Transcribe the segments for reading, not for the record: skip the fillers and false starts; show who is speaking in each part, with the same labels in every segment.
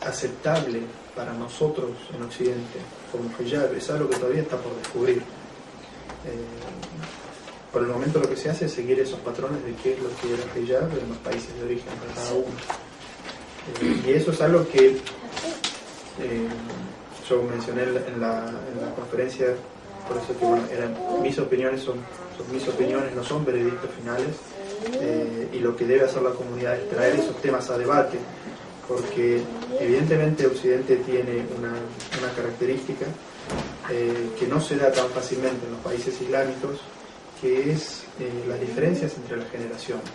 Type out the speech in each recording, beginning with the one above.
Speaker 1: aceptable para nosotros en Occidente como hijab es algo que todavía está por descubrir. Por el momento lo que se hace es seguir esos patrones de qué es lo que era hijab en los países de origen de cada uno. Y eso es algo que yo mencioné en la conferencia, por eso que bueno, eran mis opiniones, son mis opiniones, no son veredictos finales, y lo que debe hacer la comunidad es traer esos temas a debate, porque evidentemente Occidente tiene una característica que no se da tan fácilmente en los países islámicos, que es las diferencias entre las generaciones.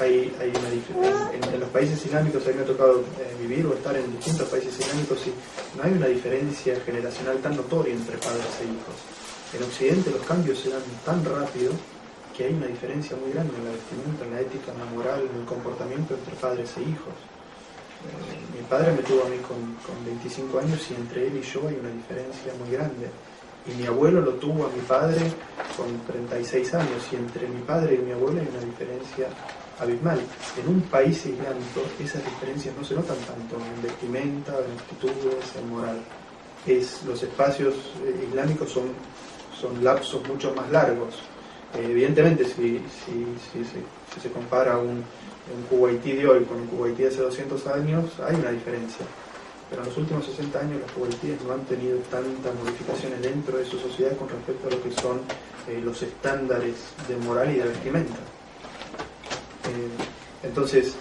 Speaker 1: En los países islámicos, a mí me ha tocado vivir o estar en distintos países islámicos, y no hay una diferencia generacional tan notoria entre padres e hijos. En Occidente los cambios se dan tan rápido que hay una diferencia muy grande en la vestimenta, en la ética, en la moral, en el comportamiento entre padres e hijos. Mi padre me tuvo a mí con 25 años y entre él y yo hay una diferencia muy grande. Y mi abuelo lo tuvo a mi padre con 36 años y entre mi padre y mi abuelo hay una diferencia abismal. En un país islámico esas diferencias no se notan tanto en vestimenta, en actitudes, en moral. Los espacios islámicos son lapsos mucho más largos. Evidentemente, si se compara un kuwaití de hoy con un kuwaití de hace 200 años, hay una diferencia. Pero en los últimos 60 años los kuwaitíes no han tenido tantas modificaciones dentro de su sociedad con respecto a lo que son los estándares de moral y de vestimenta. Entonces,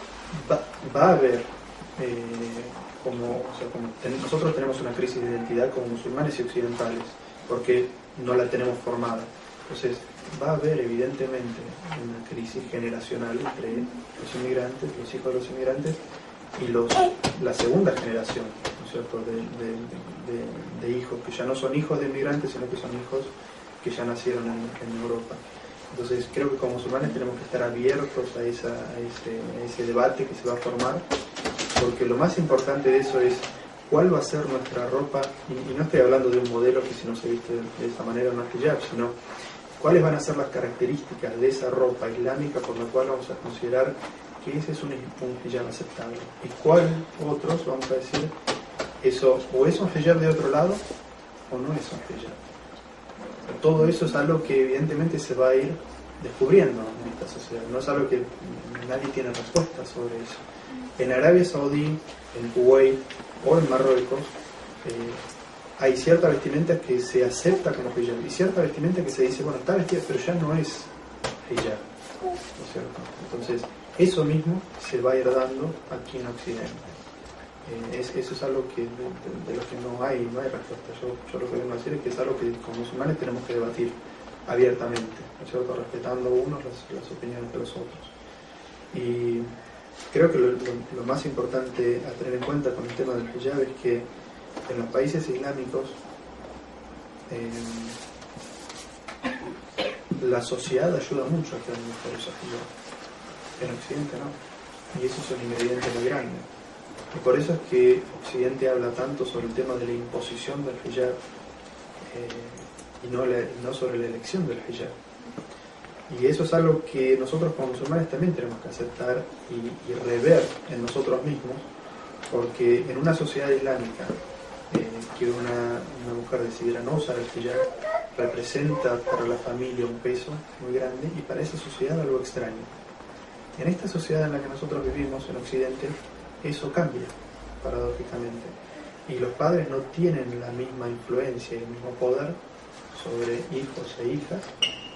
Speaker 1: va a haber, nosotros tenemos una crisis de identidad como musulmanes y occidentales, porque no la tenemos formada. Entonces, va a haber evidentemente una crisis generacional entre los inmigrantes, los hijos de los inmigrantes, y la segunda generación, ¿no es cierto?, de hijos que ya no son hijos de inmigrantes, sino que son hijos que ya nacieron en Europa. Entonces creo que como musulmanes tenemos que estar abiertos a ese debate que se va a formar, porque lo más importante de eso es cuál va a ser nuestra ropa, y no estoy hablando de un modelo que si no se viste de esa manera no es hijab, sino cuáles van a ser las características de esa ropa islámica por la cual vamos a considerar que ese es un hijab aceptable, y cuál otros vamos a decir eso o es un hijab de otro lado o no es un hijab. Todo eso es algo que evidentemente se va a ir descubriendo en esta sociedad, no es algo que nadie tiene respuesta sobre eso. En Arabia Saudí, en Kuwait o en Marruecos hay cierta vestimenta que se acepta como hijab y cierta vestimenta que se dice, bueno, está vestida pero ya no es hijab, ¿no es cierto? Entonces eso mismo se va a ir dando aquí en Occidente. Eso es algo que de lo que no hay respuesta. Yo lo que vengo a decir es que es algo que como musulmanes tenemos que debatir abiertamente, ¿no es cierto?, respetando unos las opiniones de los otros. Y creo que lo más importante a tener en cuenta con el tema del hijab es que en los países islámicos la sociedad ayuda mucho a que haya mejor esos hijab. En Occidente no, y eso es un ingrediente muy grande. Y por eso es que Occidente habla tanto sobre el tema de la imposición del hijab y no sobre la elección del hijab. Y eso es algo que nosotros como musulmanes también tenemos que aceptar y rever en nosotros mismos, porque en una sociedad islámica que una mujer decidiera no usar el hijab representa para la familia un peso muy grande y para esa sociedad algo extraño. En esta sociedad en la que nosotros vivimos, en Occidente, eso cambia, paradójicamente. Y los padres no tienen la misma influencia y el mismo poder sobre hijos e hijas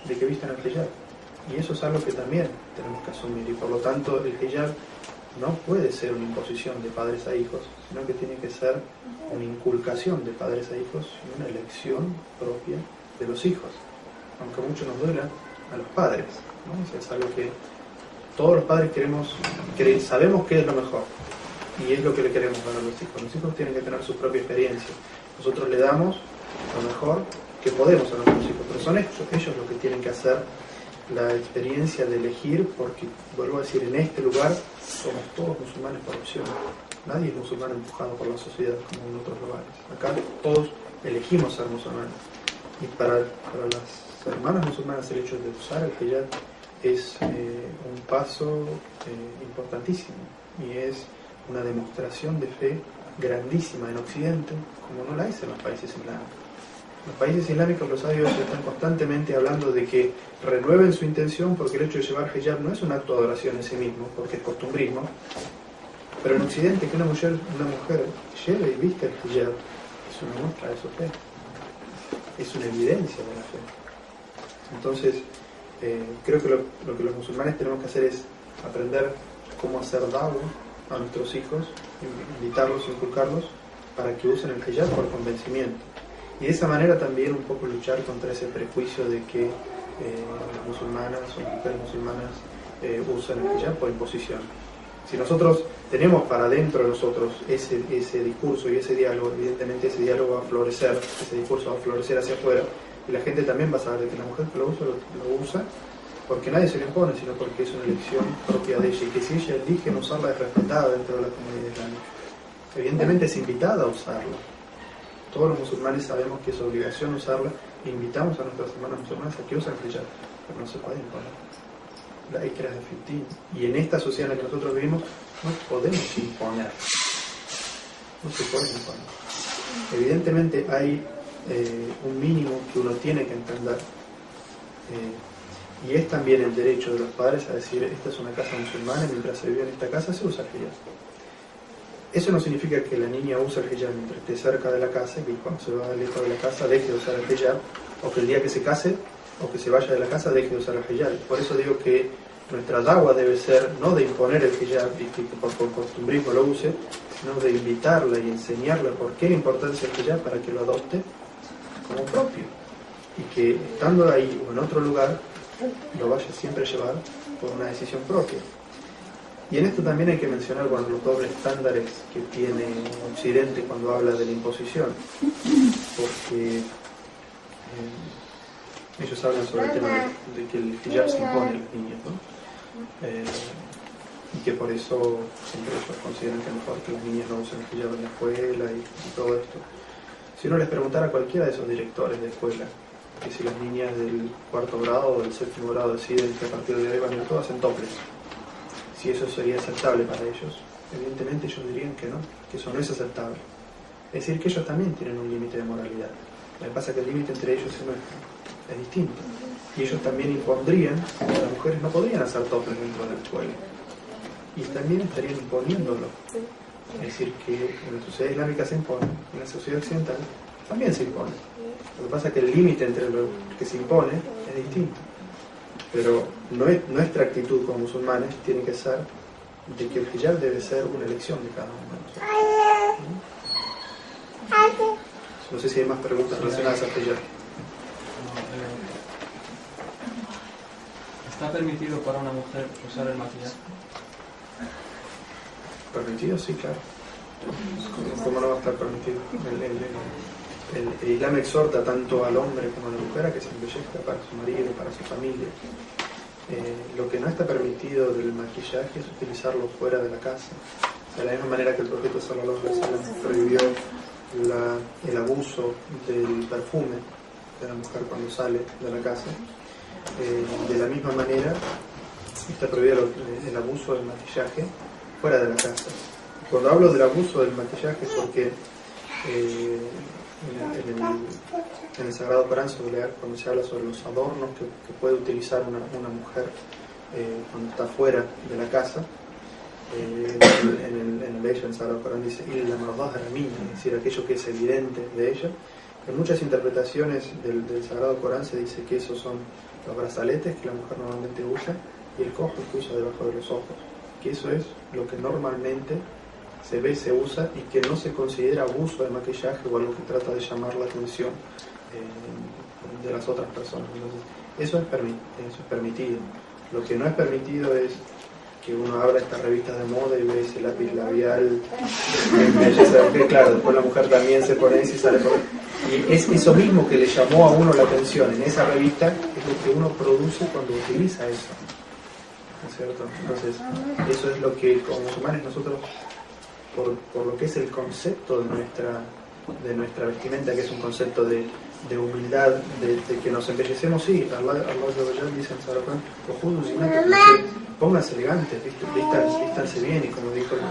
Speaker 1: de que vistan el hijab. Y eso es algo que también tenemos que asumir. Y por lo tanto, el hijab no puede ser una imposición de padres a hijos, sino que tiene que ser una inculcación de padres a hijos y una elección propia de los hijos. Aunque mucho nos duela a los padres, ¿no? O sea, es algo que todos los padres sabemos que es lo mejor y es lo que le queremos dar a los hijos. Los hijos tienen que tener su propia experiencia. Nosotros le damos lo mejor que podemos a nuestros hijos, pero son ellos los que tienen que hacer la experiencia de elegir, porque, vuelvo a decir, en este lugar somos todos musulmanes por opción. Nadie es musulmán empujado por la sociedad como en otros lugares. Acá todos elegimos ser musulmanes. Y para las hermanas musulmanas el hecho de usar el hijab es un paso importantísimo, y es una demostración de fe grandísima en Occidente, como no la es en los países islámicos. Los países islámicos, los sabios están constantemente hablando de que renueven su intención, porque el hecho de llevar hijab no es un acto de adoración en sí mismo, porque es costumbrismo. Pero en Occidente, que una mujer lleve y vista el hijab es una muestra de su fe, es una evidencia de la fe. Entonces, creo que lo que los musulmanes tenemos que hacer es aprender cómo hacer da'wah a nuestros hijos, invitarlos, inculcarlos, para que usen el hijab por convencimiento. Y de esa manera también un poco luchar contra ese prejuicio de que las musulmanas o mujeres musulmanas usan el hijab por imposición. Si nosotros tenemos para dentro de nosotros ese discurso y ese diálogo, evidentemente ese diálogo va a florecer, ese discurso va a florecer hacia afuera, y la gente también va a saber de que la mujer que lo usa porque nadie se lo impone, sino porque es una elección propia de ella, y que si ella elige no usarla es respetada dentro de la comunidad islámica. Evidentemente es invitada a usarla. Todos los musulmanes sabemos que es obligación usarla, e invitamos a nuestras hermanas musulmanas a que usen el hijab, pero no se puede imponer. La ikra de fitín. Y en esta sociedad en la que nosotros vivimos no podemos imponer. No se puede imponer. Evidentemente hay un mínimo que uno tiene que entender, y es también el derecho de los padres a decir: esta es una casa musulmana y mientras se vive en esta casa se usa el hijab. Eso no significa que la niña use el hijab mientras esté cerca de la casa, y que cuando se va lejos de la casa deje de usar el hijab, o que el día que se case o que se vaya de la casa deje de usar el hijab. Por eso digo que nuestra da'wah debe ser no de imponer el hijab y que por costumbrismo lo use, sino de invitarla y enseñarla por qué la importancia del hijab para que lo adopte como propio, y que estando ahí o en otro lugar lo vaya siempre a llevar por una decisión propia. Y en esto también hay que mencionar los dobles estándares que tiene Occidente cuando habla de la imposición, porque ellos hablan sobre el tema de que el hijab se impone a las niñas, ¿no? Y que por eso siempre ellos consideran que es mejor que las niñas no usen el hijab en la escuela y todo esto. Si uno les preguntara a cualquiera de esos directores de escuela que si las niñas del 4º grado o del 7º grado deciden que a partir de hoy van a ir todas en toples, si eso sería aceptable para ellos, evidentemente ellos dirían que no, que eso no es aceptable. Es decir, que ellos también tienen un límite de moralidad. Lo que pasa es que el límite entre ellos y nuestro es distinto. Y ellos también impondrían que las mujeres no podrían hacer toples dentro de la escuela. Y también estarían imponiéndolo. Es decir, que en la sociedad islámica se impone, en la sociedad occidental también se impone. Lo que pasa es que el límite entre lo que se impone es distinto. Pero nuestra actitud como musulmanes tiene que ser de que el hijab debe ser una elección de cada uno de nosotros. No sé si hay más preguntas relacionadas al hijab.
Speaker 2: ¿Está permitido para una mujer usar el maquillaje?
Speaker 1: ¿Permitido? Sí, claro. ¿Cómo no va a estar permitido? El Islam exhorta tanto al hombre como a la mujer a que se embellezca para su marido, para su familia. Lo que no está permitido del maquillaje es utilizarlo fuera de la casa. De la misma manera que el profeta sallallahu alaihi wasallam prohibió el abuso del perfume de la mujer cuando sale de la casa, de la misma manera está prohibido el abuso del maquillaje fuera de la casa. Cuando hablo del abuso del maquillaje es porque en el Sagrado Corán, cuando se habla sobre los adornos que puede utilizar una mujer cuando está fuera de la casa, en el Sagrado Corán dice "Il la mardaz a mí", es decir, aquello que es evidente de ella. En muchas interpretaciones del Sagrado Corán se dice que esos son los brazaletes que la mujer normalmente usa y el cojo que usa debajo de los ojos, que eso es lo que normalmente se ve, se usa, y que no se considera abuso de maquillaje o algo que trata de llamar la atención de las otras personas. Entonces, eso es permitido. Lo que no es permitido es que uno abra estas revistas de moda y ve ese lápiz labial, que claro, después la mujer también se pone eso y sale por... Y es eso mismo que le llamó a uno la atención en esa revista, es lo que uno produce cuando utiliza eso, ¿no es cierto? Entonces, eso es lo que como musulmanes nosotros, por lo que es el concepto de nuestra vestimenta, que es un concepto de de humildad, de que nos embellecemos, sí, Allah dice en Sarafán, pónganse elegantes, vístanse bien, y como dijo el